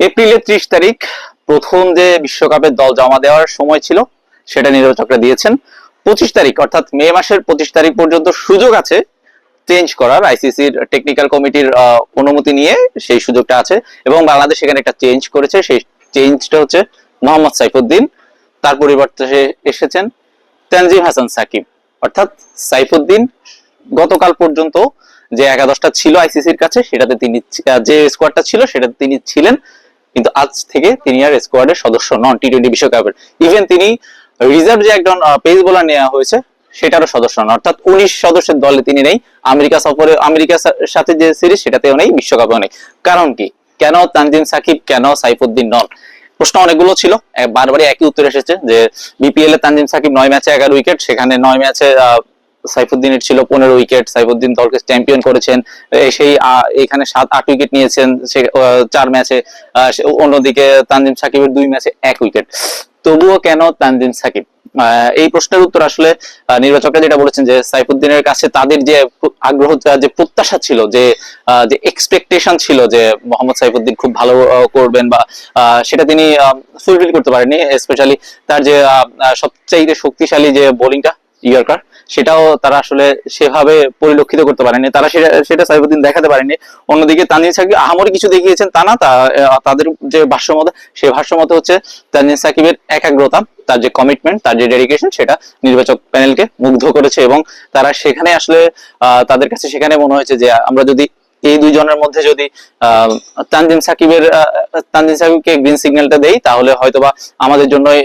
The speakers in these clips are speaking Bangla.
এপ্রিলের 30 তারিখ প্রথম যে বিশ্বকাপের দল জমা দেওয়ার সময় ছিল সেটা নির্বাচকরা দিয়েছেন। 25 তারিখ অর্থাৎ মে মাসের 25 তারিখ পর্যন্ত সুযোগ আছে চেঞ্জ করার, আইসিসির টেকনিক্যাল কমিটির অনুমতি নিয়ে সেই সুযোগটা আছে এবং বাংলাদেশ সেখানে একটা চেঞ্জ করেছে। সেই চেঞ্জটা হচ্ছে মোহাম্মদ সাইফুদ্দিন, তার পরিবর্তে এসেছেন তানজিম হাসান সাকিব। অর্থাৎ সাইফুদ্দিন গতকাল পর্যন্ত যে একাদশটা ছিল আইসিসির কাছে সেটাতে তিনি, যে স্কোয়াডটা ছিল সেটাতে তিনি ছিলেন, কিন্তু আজ থেকে তিনি আর স্কোয়াডের সদস্য নন টি-20 বিশ্বকাপের। ইভেন তিনি রিজার্ভ যে একজন পেস বোলার নেওয়া হয়েছে সেটারও সদস্য নন, অর্থাৎ 19 সদস্যের দলে তিনি নেই। আমেরিকা সফরে, আমেরিকার সাথে যে সিরিজ সেটাতেও নেই, বিশ্বকাপেও নেই। কারণ কি? কেন তানজিম সাকিব, কেন সাইফুদ্দিন নন? প্রশ্ন অনেকগুলো ছিল, বারবারই একই উত্তর এসেছে যে বিপিএল এ তানজিম সাকিব 9 ম্যাচে 11 উইকেট, সেখানে 9 ম্যাচে সাইফুদ্দিনের ছিল 15 উইকেট। সাইফুদ্দিন দলকে চ্যাম্পিয়ন করেছেন, সেই এখানে 7-8 উইকেট নিয়েছেন 4 ম্যাচে। অন্যদিকে তানজিম সাকিবের 2 ম্যাচে 1 উইকেট। তবুও কেন তানজিম সাকিব? এই প্রশ্নের উত্তর আসলে নির্বাচকরা যেটা বলেছেন যে সাইফুদ্দিনের কাছে তাদের যে আগ্রহ, যে প্রত্যাশা ছিল, যে এক্সপেকটেশন ছিল যে মোহাম্মদ সাইফুদ্দিন খুব ভালো করবেন, বা সেটা তিনি ফুলফিল করতে পারেননি। স্পেশালি তার যে সবচেয়ে শক্তিশালী যে বোলিংটা ইয়র্কার, সেটাও তারা আসলে সেভাবে পরিলক্ষিত করতে পারেনি, তারা সেটা সাইফুদ্দিন দেখাতে পারেনি। অন্যদিকে তানজিম সাকিব আহামরি কিছু দেখিয়েছেন তা না, তাদের যে ভাষ্যমত, সেই ভাষ্যমত হচ্ছে তানজিম সাকিবের একাগ্রতা, তার যে কমিটমেন্ট, তার যে ডেডিকেশন, সেটা নির্বাচক প্যানেলকে মুগ্ধ করেছে এবং তারা সেখানে আসলে তাদের কাছে সেখানে মনে হয়েছে যে আমরা যদি এই দুইজনের মধ্যে যদি তানজিম সাকিবকে গ্রিন সিগন্যালটা দেই তাহলে হয়তোবা আমাদের জন্যই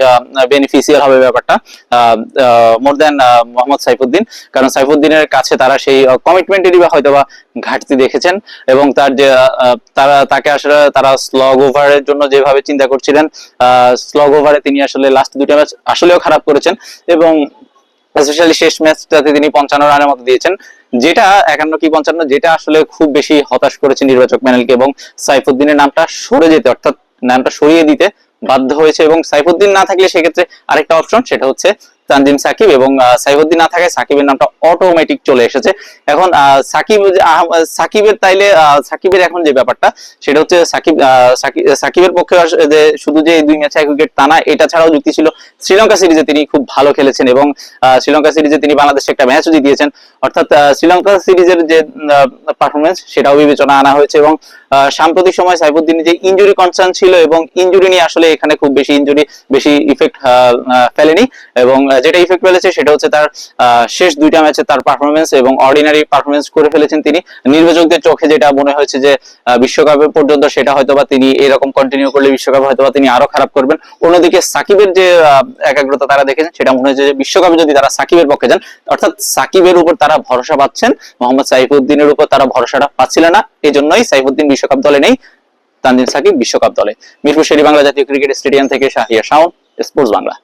বেনিফিশিয়াল হবে ব্যাপারটা, মোর দেন মোহাম্মদ সাইফুদ্দিন। কারণ সাইফুদ্দিনের কাছে তারা সেই কমিটমেন্টেরই বা হয়তোবা ঘাটতি দেখেছেন এবং তার যে তাকে আসলে তারা স্লগ ওভারের জন্য যেভাবে চিন্তা করছিলেন, স্লগ ওভারে তিনি আসলে লাস্ট 2টা ম্যাচ আসলেও খারাপ করেছেন এবং স্পেশালি শেষ ম্যাচটাতে তিনি 55 রানের মতো দিয়েছেন, যেটা 51 কি 55, যেটা আসলে খুব বেশি হতাশ করেছে নির্বাচক প্যানেলকে এবং সাইফুদ্দিনের নামটা সরে যেতে, অর্থাৎ নামটা সরিয়ে দিতে বাধ্য হয়েছে। এবং সাইফুদ্দিন না থাকলে সেক্ষেত্রে আরেকটা অপশন, সেটা হচ্ছে তানজিম সাকিব, এবং সাইফুদ্দিন না থাকায় সাকিবের নামটা অটোমেটিক চলে এসেছে। এখন সাকিবের তাইলে সাকিবের এখন যে ব্যাপারটা সেটা হচ্ছে সাকিবের পক্ষে যে শুধু যে 2 ম্যাচে 1 উইকেট তা না, এটা ছাড়াও যুক্তি ছিল শ্রীলঙ্কা সিরিজে তিনি খুব ভালো খেলেছেন এবং শ্রীলঙ্কা সিরিজে তিনি বাংলাদেশে একটা ম্যাচও জিতিয়েছেন। অর্থাৎ শ্রীলঙ্কা সিরিজের যে পারফরমেন্স সেটাও বিবেচনা আনা হয়েছে এবং সাম্প্রতিক সময় সাইফুদ্দিনের যে ইনজুরি কনসার্ন ছিল এবং ইনজুরি নিয়ে আসলে এখানে খুব বেশি ইফেক্ট ফেলেনি, এবং যেটা ইফেক্ট ফেলেছে সেটা হচ্ছে তার শেষ 2টা ম্যাচে তার পারফরমেন্স, এবং অর্ডিনারি পারফরমেন্স করে ফেলেছেন তিনি। নির্বাচকদের চোখে যেটা মনে হয়েছে যে বিশ্বকাপের পর্যন্ত, সেটা হয়তোবা তিনি এরকম কন্টিনিউ করলে বিশ্বকাপে হয়তোবা তিনি আরো খারাপ করবেন। অন্যদিকে সাকিবের যে একাগ্রতা তারা দেখেছেন, সেটা মনে হয়েছে যে বিশ্বকাপে যদি তারা সাকিবের পক্ষে যান, অর্থাৎ সাকিবের উপর তারা ভরসা পাচ্ছেন, মোহাম্মদ সাইফুদ্দিনের উপর তারা ভরসাটা পাচ্ছিলেন না। এই জন্যই সাইফুদ্দিন বিশ্বকাপ দলে নেই, তানজিম সাকিব বিশ্বকাপ দলে। মিরপুর শের-ই-বাংলা জাতীয় ক্রিকেট স্টেডিয়াম থেকে শাহরিয়ার শাওন, স্পোর্টস বাংলা।